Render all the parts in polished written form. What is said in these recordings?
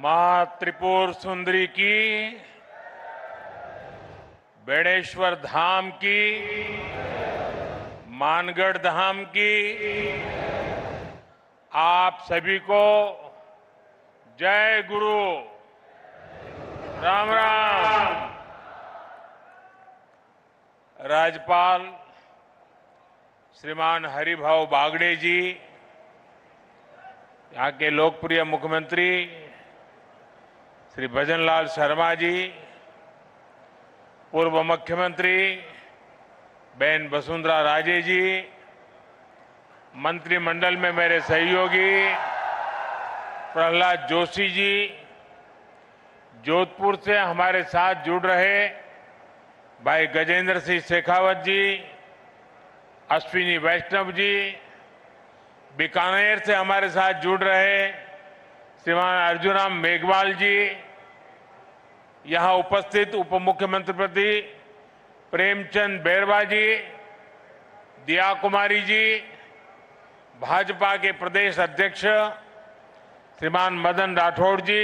मां त्रिपुर सुंदरी की, बेड़ेश्वर धाम की, मानगढ़ धाम की, आप सभी को जय गुरु। राम राम। राज्यपाल श्रीमान हरिभाऊ बागड़े जी, यहाँ के लोकप्रिय मुख्यमंत्री श्री भजनलाल शर्मा जी, पूर्व मुख्यमंत्री बहन वसुंधरा राजे जी, मंत्रिमंडल में मेरे सहयोगी प्रहलाद जोशी जी, जोधपुर से हमारे साथ जुड़ रहे भाई गजेंद्र सिंह शेखावत जी, अश्विनी वैष्णव जी, बीकानेर से हमारे साथ जुड़ रहे श्रीमान अर्जुनराम मेघवाल जी, यहां उपस्थित उप मुख्यमंत्री प्रेमचंद बैरवा जी, दिया कुमारी जी, भाजपा के प्रदेश अध्यक्ष श्रीमान मदन राठौड़ जी,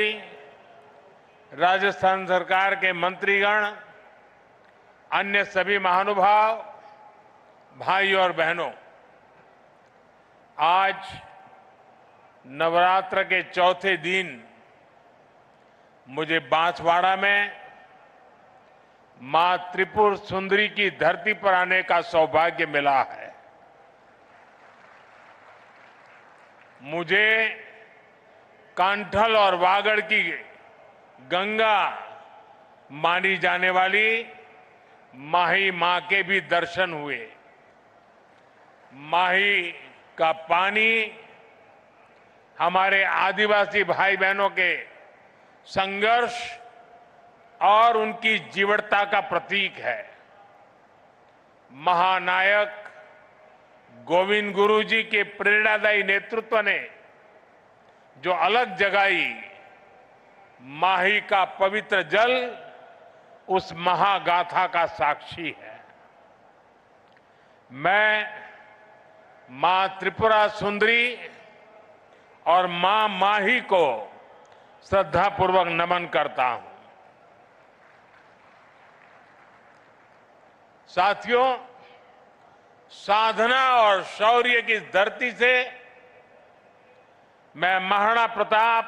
राजस्थान सरकार के मंत्रीगण, अन्य सभी महानुभाव, भाई और बहनों, आज नवरात्र के चौथे दिन मुझे बांसवाड़ा में मां त्रिपुर सुंदरी की धरती पर आने का सौभाग्य मिला है। मुझे कांठल और वागड़ की गंगा मानी जाने वाली माही मां के भी दर्शन हुए। माही का पानी हमारे आदिवासी भाई बहनों के संघर्ष और उनकी जीवटता का प्रतीक है। महानायक गोविंद गुरु जी के प्रेरणादायी नेतृत्व ने जो अलग जगाई, माही का पवित्र जल उस महागाथा का साक्षी है। मैं मां त्रिपुरा सुंदरी और मां माही को श्रद्धापूर्वक नमन करता हूं। साथियों, साधना और शौर्य की धरती से मैं महाराणा प्रताप,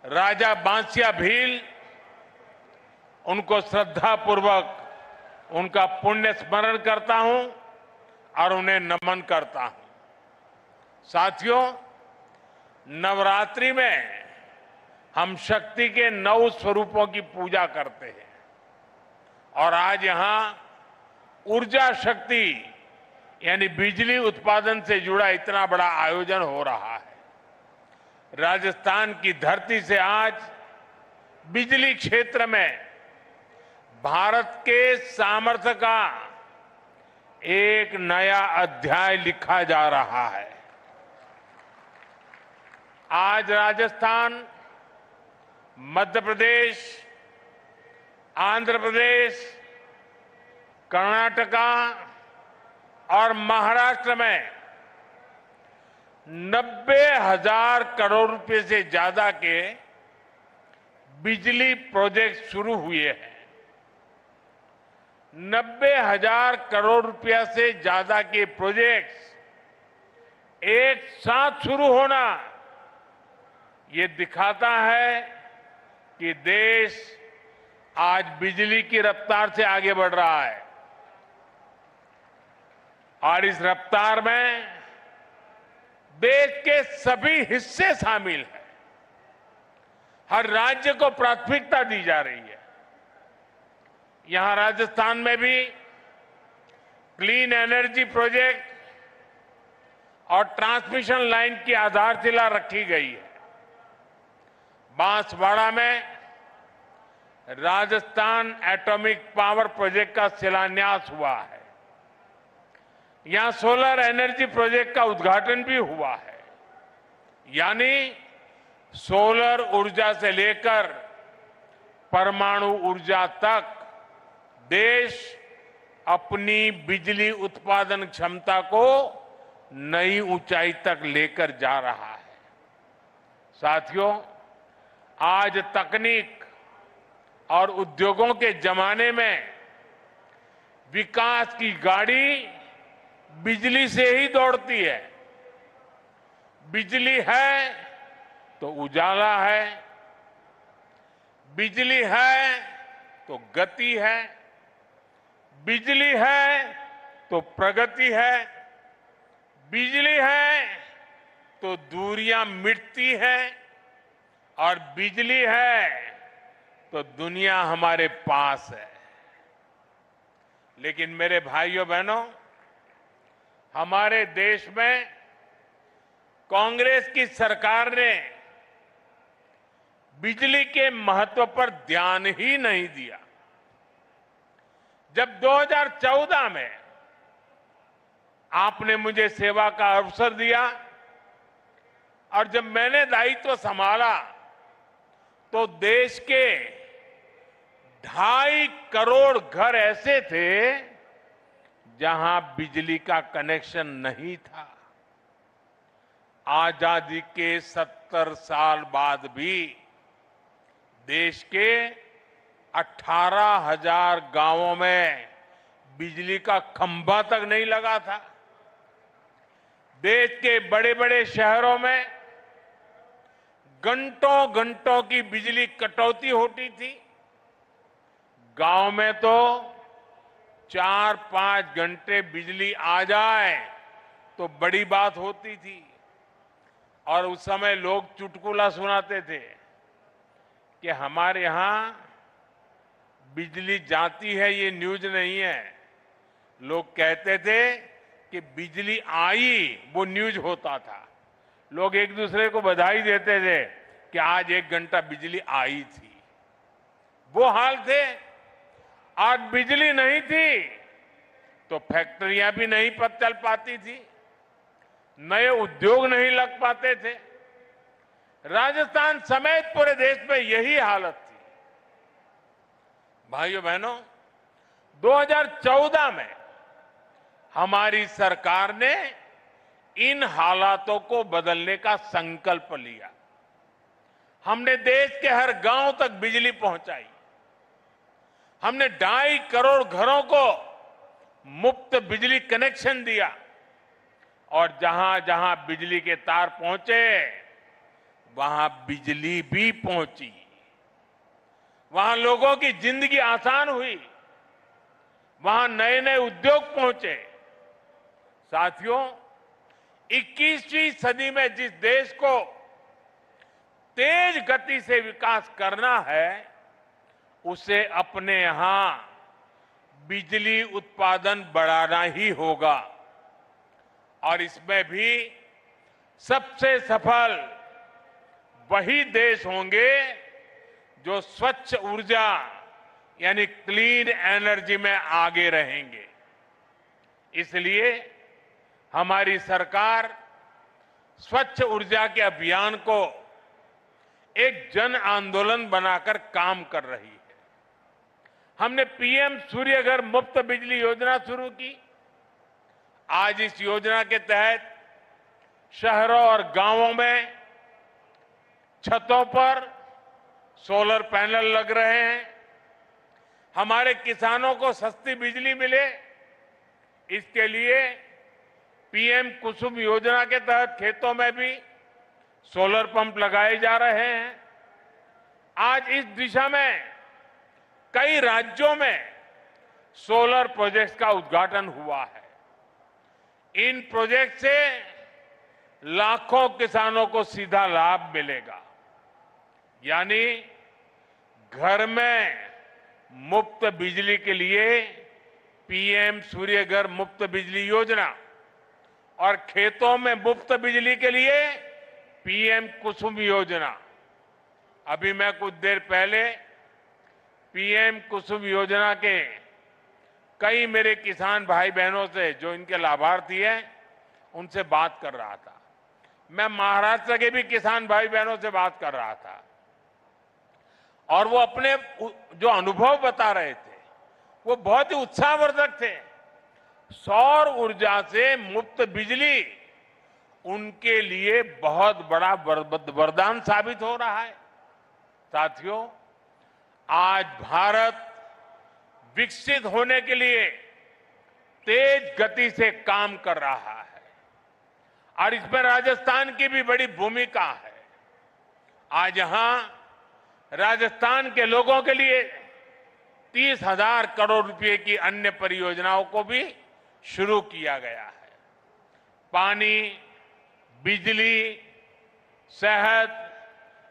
राजा बांसिया भील, उनको श्रद्धापूर्वक उनका पुण्य स्मरण करता हूं और उन्हें नमन करता हूं। साथियों, नवरात्रि में हम शक्ति के 9 स्वरूपों की पूजा करते हैं और आज यहां ऊर्जा शक्ति यानी बिजली उत्पादन से जुड़ा इतना बड़ा आयोजन हो रहा है। राजस्थान की धरती से आज बिजली क्षेत्र में भारत के सामर्थ्य का एक नया अध्याय लिखा जा रहा है। आज राजस्थान, मध्य प्रदेश, आंध्र प्रदेश, कर्नाटका और महाराष्ट्र में 90,000 करोड़ रुपए से ज्यादा के बिजली प्रोजेक्ट शुरू हुए हैं। 90,000 करोड़ रुपया से ज्यादा के प्रोजेक्ट्स एक साथ शुरू होना ये दिखाता है कि देश आज बिजली की रफ्तार से आगे बढ़ रहा है और इस रफ्तार में देश के सभी हिस्से शामिल हैं। हर राज्य को प्राथमिकता दी जा रही है। यहां राजस्थान में भी क्लीन एनर्जी प्रोजेक्ट और ट्रांसमिशन लाइन की आधारशिला रखी गई है। बांसवाड़ा में राजस्थान एटॉमिक पावर प्रोजेक्ट का शिलान्यास हुआ है। यहां सोलर एनर्जी प्रोजेक्ट का उद्घाटन भी हुआ है। यानी सोलर ऊर्जा से लेकर परमाणु ऊर्जा तक देश अपनी बिजली उत्पादन क्षमता को नई ऊंचाई तक लेकर जा रहा है। साथियों, आज तकनीक और उद्योगों के जमाने में विकास की गाड़ी बिजली से ही दौड़ती है। बिजली है तो उजाला है, बिजली है तो गति है, बिजली है तो प्रगति है, बिजली है तो दूरियां मिटती हैं और बिजली है तो दुनिया हमारे पास है। लेकिन मेरे भाइयों बहनों, हमारे देश में कांग्रेस की सरकार ने बिजली के महत्व पर ध्यान ही नहीं दिया। जब 2014 में आपने मुझे सेवा का अवसर दिया और जब मैंने दायित्व संभाला तो देश के 2.5 करोड़ घर ऐसे थे जहां बिजली का कनेक्शन नहीं था। आजादी के 70 साल बाद भी देश के 18,000 गांवों में बिजली का खंभा तक नहीं लगा था। देश के बड़े बड़े शहरों में घंटों घंटों की बिजली कटौती होती थी। गांव में तो 4-5 घंटे बिजली आ जाए तो बड़ी बात होती थी और उस समय लोग चुटकुला सुनाते थे कि हमारे यहां बिजली जाती है, ये न्यूज नहीं है। लोग कहते थे कि बिजली आई, वो न्यूज होता था। लोग एक दूसरे को बधाई देते थे कि आज 1 घंटा बिजली आई थी। वो हाल थे। आज बिजली नहीं थी तो फैक्ट्रियां भी नहीं चल पाती थी, नए उद्योग नहीं लग पाते थे। राजस्थान समेत पूरे देश में यही हालत थी। भाइयों बहनों, 2014 में हमारी सरकार ने इन हालातों को बदलने का संकल्प लिया। हमने देश के हर गांव तक बिजली पहुंचाई। हमने 2.5 करोड़ घरों को मुफ्त बिजली कनेक्शन दिया और जहां जहां बिजली के तार पहुंचे वहां बिजली भी पहुंची। वहां लोगों की जिंदगी आसान हुई, वहां नए नए उद्योग पहुंचे। साथियों, 21वीं सदी में जिस देश को तेज गति से विकास करना है उसे अपने यहां बिजली उत्पादन बढ़ाना ही होगा और इसमें भी सबसे सफल वही देश होंगे जो स्वच्छ ऊर्जा यानी क्लीन एनर्जी में आगे रहेंगे। इसलिए हमारी सरकार स्वच्छ ऊर्जा के अभियान को एक जन आंदोलन बनाकर काम कर रही है। हमने पीएम सूर्यघर मुफ्त बिजली योजना शुरू की। आज इस योजना के तहत शहरों और गांवों में छतों पर सोलर पैनल लग रहे हैं। हमारे किसानों को सस्ती बिजली मिले, इसके लिए पीएम कुसुम योजना के तहत खेतों में भी सोलर पंप लगाए जा रहे हैं। आज इस दिशा में कई राज्यों में सोलर प्रोजेक्ट्स का उद्घाटन हुआ है। इन प्रोजेक्ट से लाखों किसानों को सीधा लाभ मिलेगा, यानी घर में मुफ्त बिजली के लिए पीएम सूर्यघर मुफ्त बिजली योजना और खेतों में मुफ्त बिजली के लिए पीएम कुसुम योजना। अभी मैं कुछ देर पहले पीएम कुसुम योजना के कई मेरे किसान भाई बहनों से जो इनके लाभार्थी हैं उनसे बात कर रहा था। मैं महाराष्ट्र के भी किसान भाई बहनों से बात कर रहा था और वो अपने जो अनुभव बता रहे थे वो बहुत ही उत्साहवर्धक थे। सौर ऊर्जा से मुफ्त बिजली उनके लिए बहुत बड़ा वरदान साबित हो रहा है। साथियों, आज भारत विकसित होने के लिए तेज गति से काम कर रहा है और इसमें राजस्थान की भी बड़ी भूमिका है। आज यहां राजस्थान के लोगों के लिए 30,000 करोड़ रुपए की अन्य परियोजनाओं को भी शुरू किया गया है। पानी, बिजली, सेहत,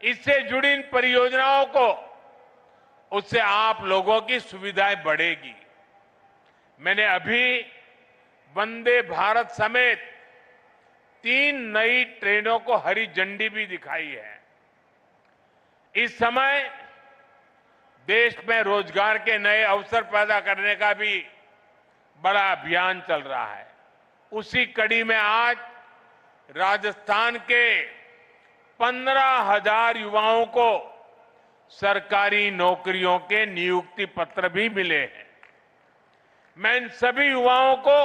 इससे जुड़ी इन परियोजनाओं को उससे आप लोगों की सुविधाएं बढ़ेगी। मैंने अभी वंदे भारत समेत 3 नई ट्रेनों को हरी झंडी भी दिखाई है। इस समय देश में रोजगार के नए अवसर पैदा करने का भी बड़ा अभियान चल रहा है। उसी कड़ी में आज राजस्थान के 15,000 युवाओं को सरकारी नौकरियों के नियुक्ति पत्र भी मिले हैं। मैं इन सभी युवाओं को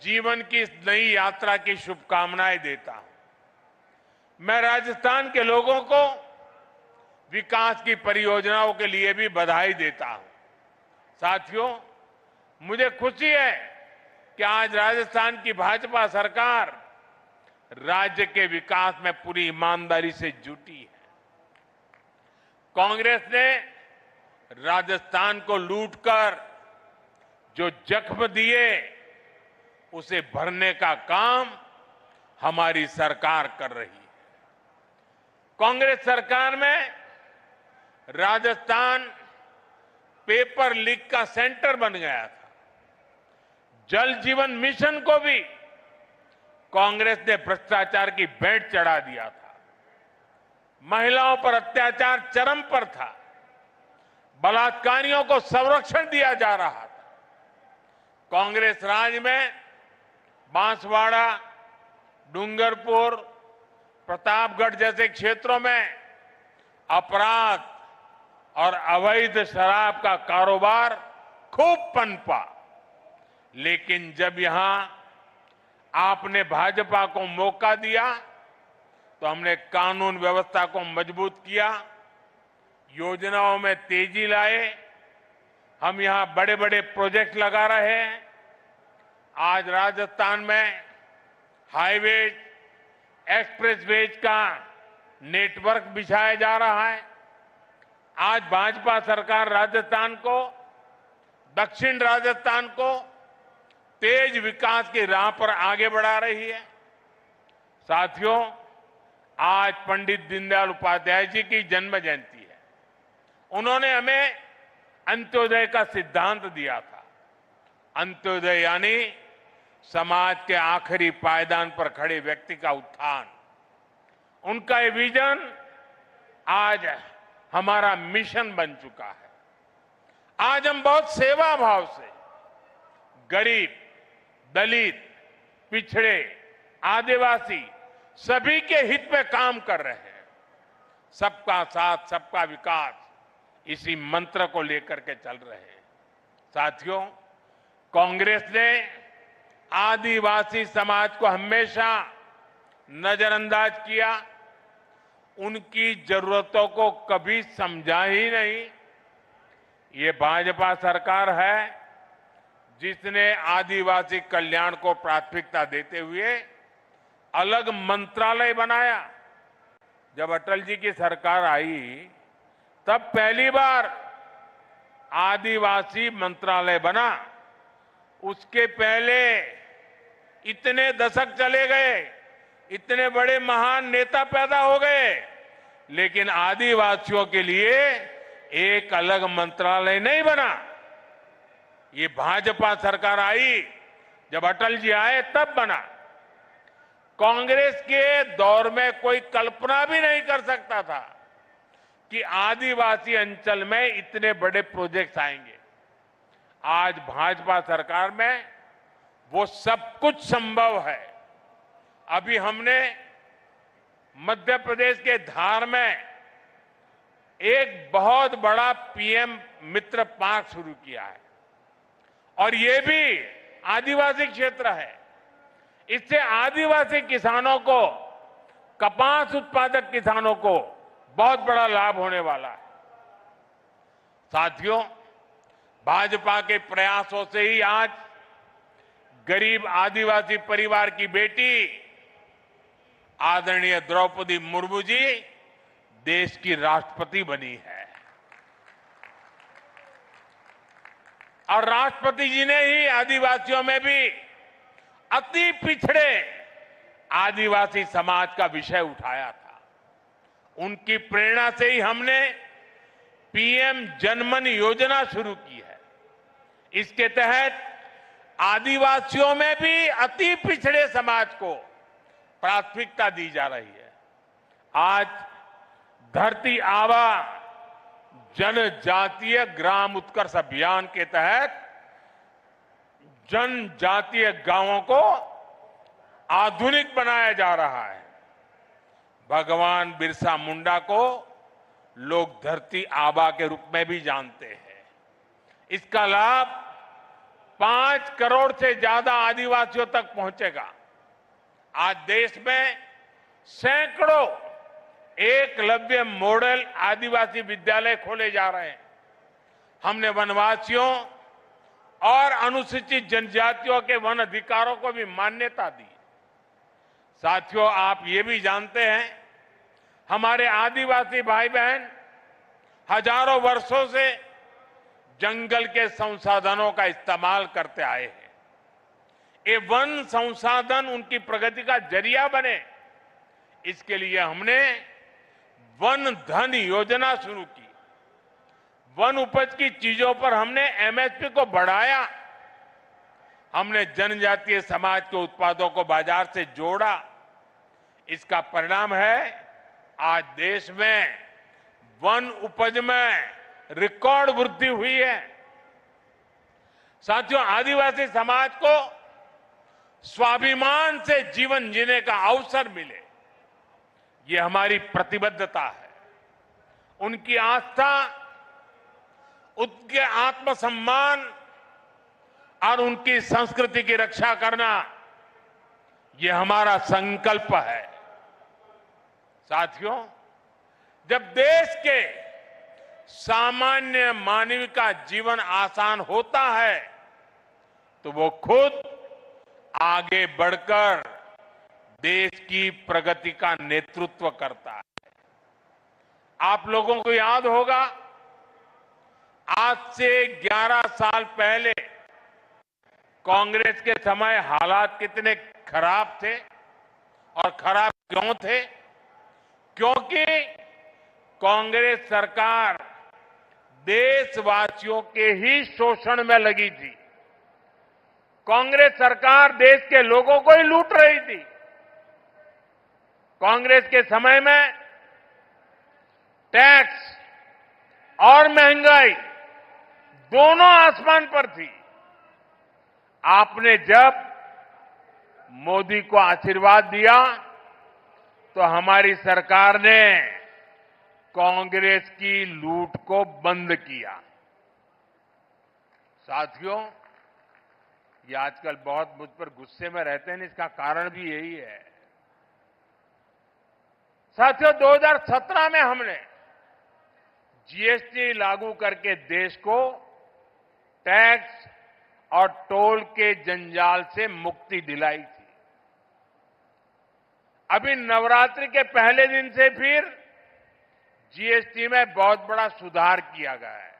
जीवन की इस नई यात्रा की शुभकामनाएं देता हूं। मैं राजस्थान के लोगों को विकास की परियोजनाओं के लिए भी बधाई देता हूं। साथियों, मुझे खुशी है कि आज राजस्थान की भाजपा सरकार राज्य के विकास में पूरी ईमानदारी से जुटी है। कांग्रेस ने राजस्थान को लूटकर जो जख्म दिए उसे भरने का काम हमारी सरकार कर रही है। कांग्रेस सरकार में राजस्थान पेपर लीक का सेंटर बन गया था। जल जीवन मिशन को भी कांग्रेस ने भ्रष्टाचार की भेंट चढ़ा दिया था। महिलाओं पर अत्याचार चरम पर था। बलात्कारियों को संरक्षण दिया जा रहा था। कांग्रेस राज में बांसवाड़ा, डूंगरपुर, प्रतापगढ़ जैसे क्षेत्रों में अपराध और अवैध शराब का कारोबार खूब पनपा। लेकिन जब यहां आपने भाजपा को मौका दिया तो हमने कानून व्यवस्था को मजबूत किया, योजनाओं में तेजी लाए। हम यहां बड़े बड़े प्रोजेक्ट लगा रहे हैं। आज राजस्थान में हाईवेज, एक्सप्रेसवेज का नेटवर्क बिछाया जा रहा है। आज भाजपा सरकार राजस्थान को, दक्षिण राजस्थान को तेज विकास की राह पर आगे बढ़ा रही है। साथियों, आज पंडित दीनदयाल उपाध्याय जी की जन्म जयंती है। उन्होंने हमें अंत्योदय का सिद्धांत दिया था। अंत्योदय यानी समाज के आखिरी पायदान पर खड़े व्यक्ति का उत्थान। उनका ये विजन आज हमारा मिशन बन चुका है। आज हम बहुत सेवा भाव से गरीब, दलित, पिछड़े, आदिवासी सभी के हित में काम कर रहे हैं। सबका साथ, सबका विकास, इसी मंत्र को लेकर के चल रहे हैं। साथियों, कांग्रेस ने आदिवासी समाज को हमेशा नजरअंदाज किया। उनकी जरूरतों को कभी समझा ही नहीं। ये भाजपा सरकार है जिसने आदिवासी कल्याण को प्राथमिकता देते हुए अलग मंत्रालय बनाया। जब अटल जी की सरकार आई तब पहली बार आदिवासी मंत्रालय बना। उसके पहले इतने दशक चले गए, इतने बड़े महान नेता पैदा हो गए, लेकिन आदिवासियों के लिए एक अलग मंत्रालय नहीं बना। ये भाजपा सरकार आई, जब अटल जी आए तब बना। कांग्रेस के दौर में कोई कल्पना भी नहीं कर सकता था कि आदिवासी अंचल में इतने बड़े प्रोजेक्ट्स आएंगे। आज भाजपा सरकार में वो सब कुछ संभव है। अभी हमने मध्य प्रदेश के धार में एक बहुत बड़ा पीएम मित्र पार्क शुरू किया है और ये भी आदिवासी क्षेत्र है। इससे आदिवासी किसानों को, कपास उत्पादक किसानों को बहुत बड़ा लाभ होने वाला है। साथियों, भाजपा के प्रयासों से ही आज गरीब आदिवासी परिवार की बेटी आदरणीय द्रौपदी मुर्मू जी देश की राष्ट्रपति बनी है। और राष्ट्रपति जी ने ही आदिवासियों में भी अति पिछड़े आदिवासी समाज का विषय उठाया था। उनकी प्रेरणा से ही हमने पीएम जनमन योजना शुरू की है। इसके तहत आदिवासियों में भी अति पिछड़े समाज को प्राथमिकता दी जा रही है। आज धरती आबा जनजातीय ग्राम उत्कर्ष अभियान के तहत जनजातीय गांवों को आधुनिक बनाया जा रहा है। भगवान बिरसा मुंडा को लोग धरती आबा के रूप में भी जानते हैं। इसका लाभ 5 करोड़ से ज्यादा आदिवासियों तक पहुंचेगा। आज देश में सैकड़ों एकलव्य मॉडल आदिवासी विद्यालय खोले जा रहे हैं। हमने वनवासियों और अनुसूचित जनजातियों के वन अधिकारों को भी मान्यता दी। साथियों, आप ये भी जानते हैं, हमारे आदिवासी भाई बहन हजारों वर्षों से जंगल के संसाधनों का इस्तेमाल करते आए हैं। ये वन संसाधन उनकी प्रगति का जरिया बने, इसके लिए हमने वन धन योजना शुरू की। वन उपज की चीजों पर हमने एमएसपी को बढ़ाया। हमने जनजातीय समाज के उत्पादों को बाजार से जोड़ा। इसका परिणाम है आज देश में वन उपज में रिकॉर्ड वृद्धि हुई है। साथियों, आदिवासी समाज को स्वाभिमान से जीवन जीने का अवसर मिले, ये हमारी प्रतिबद्धता है। उनकी आस्था, उनके आत्मसम्मान और उनकी संस्कृति की रक्षा करना, ये हमारा संकल्प है। साथियों, जब देश के सामान्य मानव का जीवन आसान होता है तो वो खुद आगे बढ़कर देश की प्रगति का नेतृत्व करता है। आप लोगों को याद होगा, आज से 11 साल पहले कांग्रेस के समय हालात कितने खराब थे। और खराब क्यों थे? क्योंकि कांग्रेस सरकार देशवासियों के ही शोषण में लगी थी। कांग्रेस सरकार देश के लोगों को ही लूट रही थी। कांग्रेस के समय में टैक्स और महंगाई दोनों आसमान पर थी। आपने जब मोदी को आशीर्वाद दिया तो हमारी सरकार ने कांग्रेस की लूट को बंद किया। साथियों, ये आजकल बहुत मुझ पर गुस्से में रहते हैं, इसका कारण भी यही है। साथियों, 2017 में हमने जीएसटी लागू करके देश को टैक्स और टोल के जंजाल से मुक्ति दिलाई थी। अभी नवरात्रि के पहले दिन से फिर जीएसटी में बहुत बड़ा सुधार किया गया है।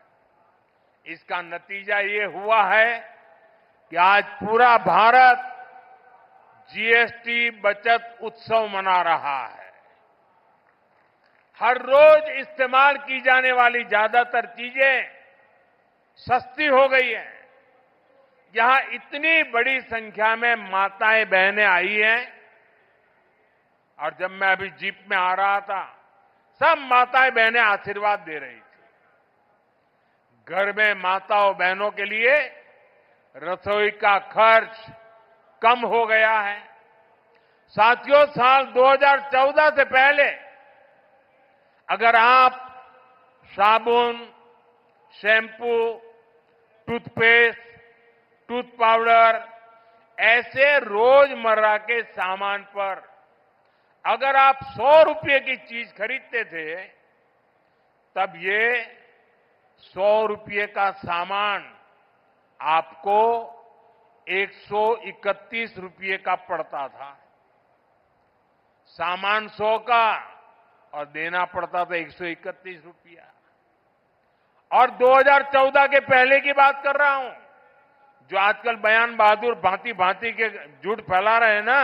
इसका नतीजा ये हुआ है कि आज पूरा भारत जीएसटी बचत उत्सव मना रहा है। हर रोज इस्तेमाल की जाने वाली ज्यादातर चीजें सस्ती हो गई हैं। यहां इतनी बड़ी संख्या में माताएं बहनें आई हैं, और जब मैं अभी जीप में आ रहा था, सब माताएं बहनें आशीर्वाद दे रही थी। घर में माताओं बहनों के लिए रसोई का खर्च कम हो गया है। साथियों, साल 2014 से पहले अगर आप साबुन, शैम्पू, टूथपेस्ट, टूथ पाउडर ऐसे रोजमर्रा के सामान पर अगर आप 100 रुपये की चीज खरीदते थे तब ये 100 रुपये का सामान आपको 131 रुपये का पड़ता था। सामान 100 का और देना पड़ता था 131 रुपया। और 2014 के पहले की बात कर रहा हूं, जो आजकल बयान बहादुर भांति भांति के झूठ फैला रहे हैं ना,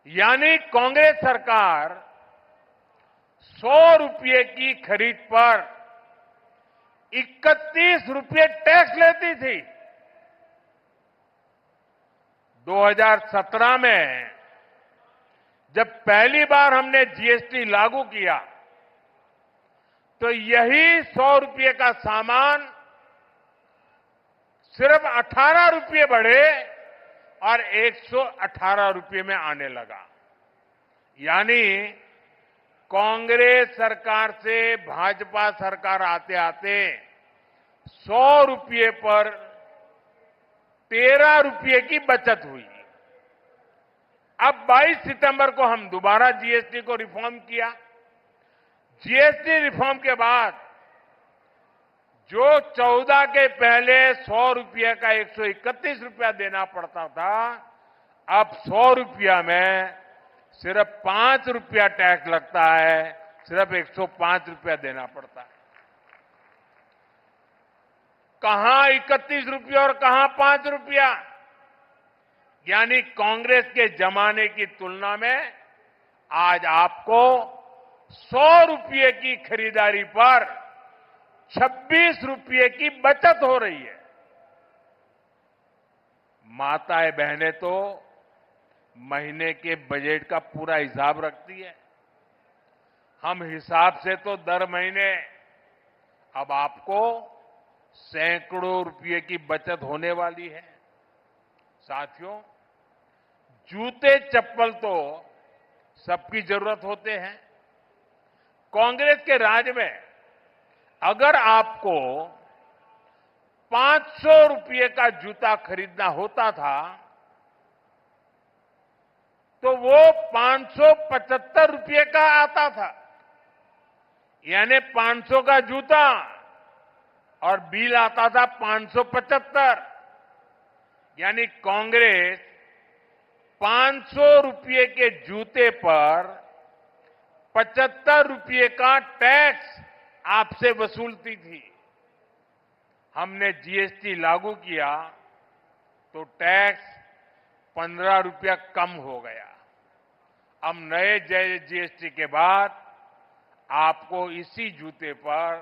यानी कांग्रेस सरकार 100 रुपये की खरीद पर 31 रुपये टैक्स लेती थी। 2017 में जब पहली बार हमने जीएसटी लागू किया तो यही 100 रुपये का सामान सिर्फ 18 रुपये बढ़े और 118 रुपये में आने लगा। यानी कांग्रेस सरकार से भाजपा सरकार आते आते 100 रुपये पर 13 रुपये की बचत हुई। अब 22 सितंबर को हम दोबारा जीएसटी को रिफॉर्म किया। जीएसटी रिफॉर्म के बाद जो 14 के पहले 100 रुपये का 131 रुपया देना पड़ता था, अब 100 रुपया में सिर्फ 5 रुपया टैक्स लगता है, सिर्फ 105 रुपया देना पड़ता है। कहां 31 रुपया और कहां 5 रुपया? यानी कांग्रेस के जमाने की तुलना में आज आपको 100 रुपये की खरीदारी पर 26 रुपये की बचत हो रही है। माताएं बहनें तो महीने के बजट का पूरा हिसाब रखती है। हम हिसाब से तो दर महीने अब आपको सैकड़ों रुपये की बचत होने वाली है। साथियों, जूते चप्पल तो सबकी जरूरत होते हैं। कांग्रेस के राज में अगर आपको 500 रुपये का जूता खरीदना होता था तो वो 575 रुपये का आता था। यानी 500 का जूता और बिल आता था 575। यानी कांग्रेस 500 रुपये के जूते पर 75 रुपये का टैक्स आपसे वसूलती थी। हमने जीएसटी लागू किया तो टैक्स 15 रुपया कम हो गया। अब नए जीएसटी के बाद आपको इसी जूते पर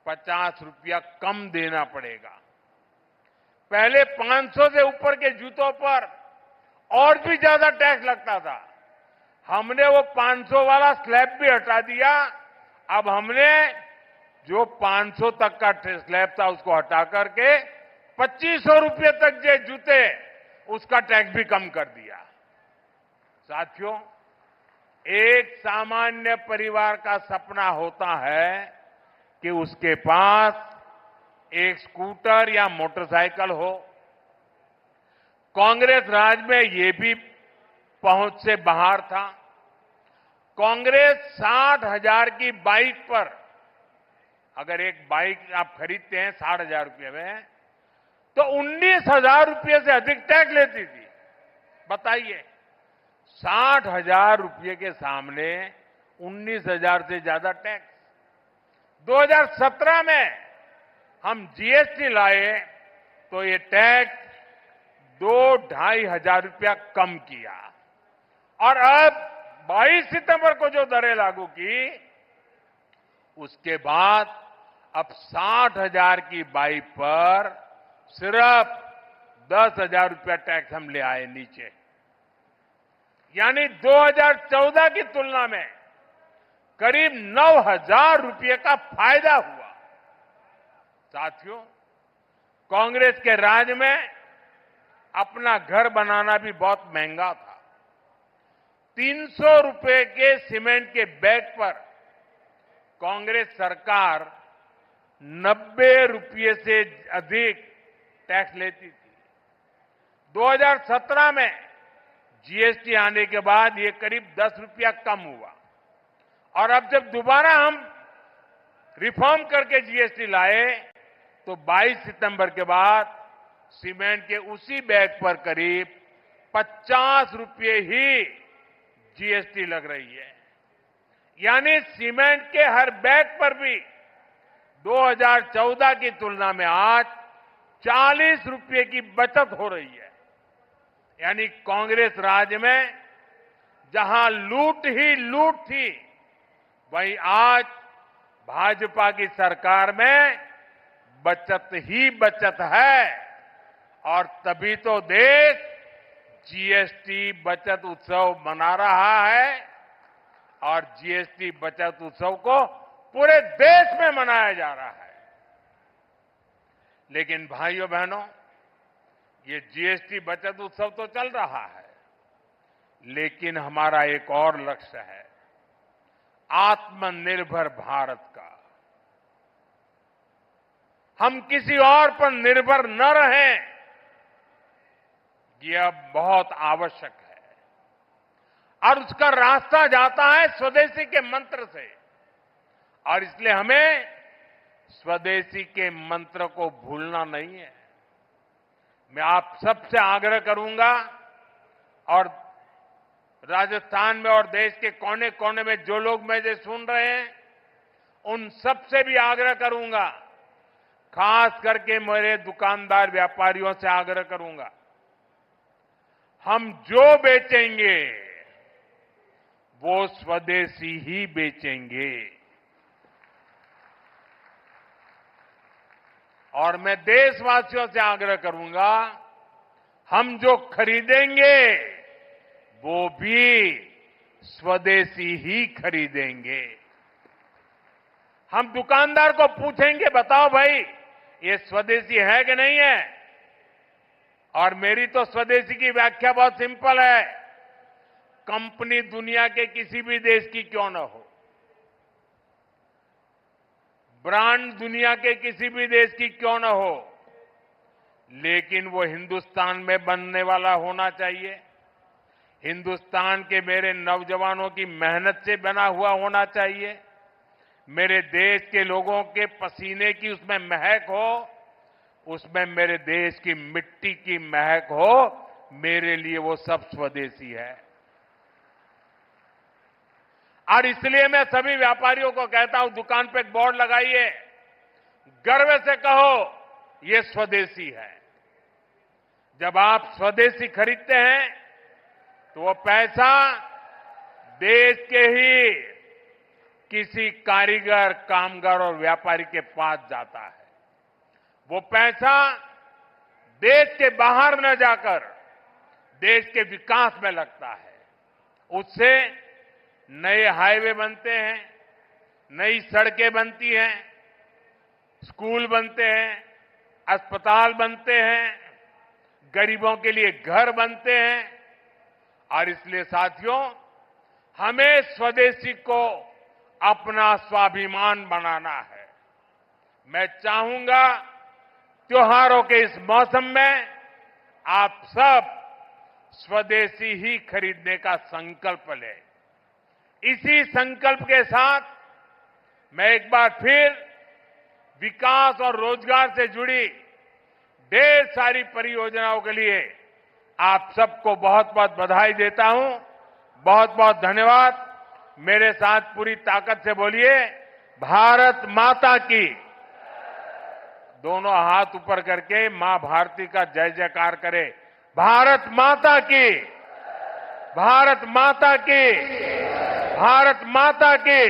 50 रुपया कम देना पड़ेगा। पहले 500 से ऊपर के जूतों पर और भी ज्यादा टैक्स लगता था। हमने वो 500 वाला स्लैब भी हटा दिया। अब हमने जो 500 तक का स्लैब था उसको हटा करके 2500 रुपये तक जो जूते उसका टैक्स भी कम कर दिया। साथियों, एक सामान्य परिवार का सपना होता है कि उसके पास एक स्कूटर या मोटरसाइकिल हो। कांग्रेस राज में ये भी पहुंच से बाहर था। कांग्रेस 60,000 की बाइक पर, अगर एक बाइक आप खरीदते हैं 60,000 रुपये में, तो 19,000 रुपये से अधिक टैक्स लेती थी। बताइए, 60,000 रुपये के सामने 19,000 से ज्यादा टैक्स। 2017 में हम जीएसटी लाए तो ये टैक्स 2-2.5 हजार रुपया कम किया। और अब 22 सितंबर को जो दरें लागू की, उसके बाद अब 60,000 की बाइक पर सिर्फ 10,000 रुपया टैक्स हम ले आए नीचे। यानी 2014 की तुलना में करीब 9,000 रुपये का फायदा हुआ। साथियों, कांग्रेस के राज में अपना घर बनाना भी बहुत महंगा था। 300 रुपये के सीमेंट के बैग पर कांग्रेस सरकार 90 रुपये से अधिक टैक्स लेती थी। 2017 में जीएसटी आने के बाद ये करीब 10 रुपया कम हुआ और अब जब दोबारा हम रिफॉर्म करके जीएसटी लाए तो 22 सितंबर के बाद सीमेंट के उसी बैग पर करीब 50 रुपये ही जीएसटी लग रही है। यानी सीमेंट के हर बैग पर भी 2014 की तुलना में आज 40 रुपये की बचत हो रही है। यानी कांग्रेस राज में जहां लूट ही लूट थी, वहीं आज भाजपा की सरकार में बचत ही बचत है। और तभी तो देश जीएसटी बचत उत्सव मना रहा है और जीएसटी बचत उत्सव को पूरे देश में मनाया जा रहा है। लेकिन भाइयों बहनों, ये जीएसटी बचत उत्सव तो चल रहा है, लेकिन हमारा एक और लक्ष्य है, आत्मनिर्भर भारत का। हम किसी और पर निर्भर न रहें, ये अब बहुत आवश्यक है। और उसका रास्ता जाता है स्वदेशी के मंत्र से, और इसलिए हमें स्वदेशी के मंत्र को भूलना नहीं है। मैं आप सबसे आग्रह करूंगा, और राजस्थान में और देश के कोने कोने में जो लोग मुझे सुन रहे हैं, उन सबसे भी आग्रह करूंगा, खास करके मेरे दुकानदार व्यापारियों से आग्रह करूंगा, हम जो बेचेंगे वो स्वदेशी ही बेचेंगे। और मैं देशवासियों से आग्रह करूंगा, हम जो खरीदेंगे वो भी स्वदेशी ही खरीदेंगे। हम दुकानदार को पूछेंगे, बताओ भाई ये स्वदेशी है कि नहीं है? और मेरी तो स्वदेशी की व्याख्या बहुत सिंपल है, कंपनी दुनिया के किसी भी देश की क्यों न हो, ब्रांड दुनिया के किसी भी देश की क्यों न हो, लेकिन वो हिंदुस्तान में बनने वाला होना चाहिए, हिंदुस्तान के मेरे नौजवानों की मेहनत से बना हुआ होना चाहिए, मेरे देश के लोगों के पसीने की उसमें महक हो, उसमें मेरे देश की मिट्टी की महक हो। मेरे लिए वो सब स्वदेशी है। और इसलिए मैं सभी व्यापारियों को कहता हूं, दुकान पे एक बोर्ड लगाइए, गर्व से कहो ये स्वदेशी है। जब आप स्वदेशी खरीदते हैं तो वो पैसा देश के ही किसी कारीगर, कामगार और व्यापारी के पास जाता है। वो पैसा देश के बाहर न जाकर देश के विकास में लगता है। उससे नए हाईवे बनते हैं, नई सड़कें बनती हैं, स्कूल बनते हैं, अस्पताल बनते हैं, गरीबों के लिए घर बनते हैं। और इसलिए साथियों, हमें स्वदेशी को अपना स्वाभिमान बनाना है। मैं चाहूंगा त्योहारों के इस मौसम में आप सब स्वदेशी ही खरीदने का संकल्प लें। इसी संकल्प के साथ मैं एक बार फिर विकास और रोजगार से जुड़ी ढेर सारी परियोजनाओं के लिए आप सबको बहुत बहुत बधाई देता हूं। बहुत बहुत धन्यवाद। मेरे साथ पूरी ताकत से बोलिए, भारत माता की। दोनों हाथ ऊपर करके मां भारती का जय जयकार करें। भारत माता की, भारत माता की, भारत माता की।